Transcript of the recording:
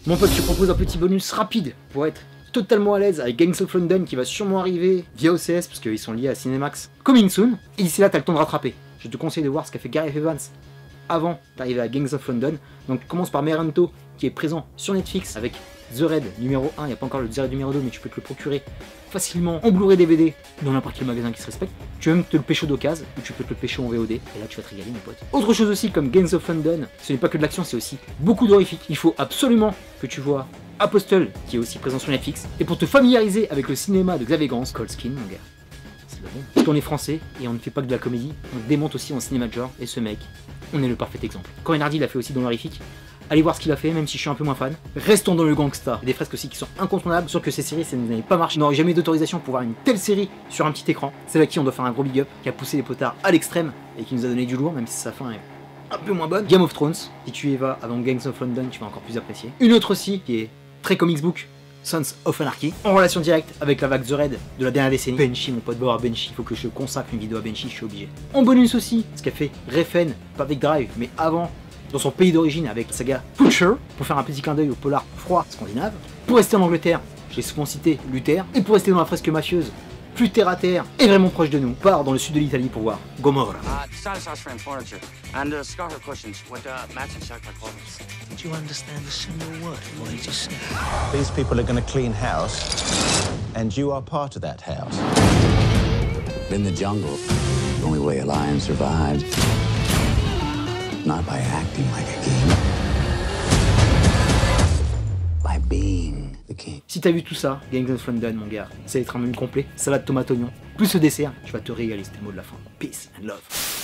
Mon pote, je te propose un petit bonus rapide pour être totalement à l'aise avec Gangs of London qui va sûrement arriver via OCS parce qu'ils sont liés à Cinemax. Coming soon. Et d'ici là, t'as le temps de rattraper. Je te conseille de voir ce qu'a fait Gareth Evans avant d'arriver à Gangs of London. Donc commence par Memento qui est présent sur Netflix avec The Raid numéro 1, il n'y a pas encore le The Raid numéro 2 mais tu peux te le procurer facilement en Blu-ray DVD dans n'importe quel magasin qui se respecte. Tu peux même te le pécho d'occasion ou tu peux te le pécho en VOD et là tu vas te régaler mon pote. Autre chose aussi comme Gangs of London, ce n'est pas que de l'action, c'est aussi beaucoup d'horrifique. Il faut absolument que tu vois Apostle qui est aussi présent sur Netflix. Et pour te familiariser avec le cinéma de Xavier Gans, Cold Skin mon gars. C'est pas bon. Parce qu'on est français et on ne fait pas que de la comédie, on démonte aussi en cinéma de genre et ce mec, on est le parfait exemple. Corinne Hardy l'a fait aussi dans l'horrifique. Allez voir ce qu'il a fait, même si je suis un peu moins fan. Restons dans le gangsta. Des fresques aussi qui sont incontournables, sûr que ces séries, ça n'avait pas marché. Je n'aurais jamais eu d'autorisation pour voir une telle série sur un petit écran. C'est là qui on doit faire un gros big up, qui a poussé les potards à l'extrême et qui nous a donné du lourd, même si sa fin est un peu moins bonne. Game of Thrones, si tu y vas avant Gangs of London, tu vas encore plus apprécier. Une autre aussi, qui est très comics book, Sons of Anarchy, en relation directe avec la vague The Raid de la dernière décennie. Benchy, mon pote Bauer Benchy, il faut que je consacre une vidéo à Benchy, je suis obligé. En bonus aussi, ce qu'a fait Refn, pas avec Drive, mais avant, dans son pays d'origine avec la saga Pusher, pour faire un petit clin d'œil au polar froid scandinave. Pour rester en Angleterre, j'ai souvent cité Luther, et pour rester dans la fresque mafieuse, plus terre à terre et vraiment proche de nous, part dans le sud de l'Italie pour voir Gomorrah. These people are going to clean house, and you are part of that house. In the jungle, the only way a lion survives, not by acting like a king, by being the king. Si t'as vu tout ça, Gangs of London, mon gars, ça va être un menu complet, salade tomate oignon, plus ce dessert, tu vas te régaler, c'était le mot de la fin. Peace and love.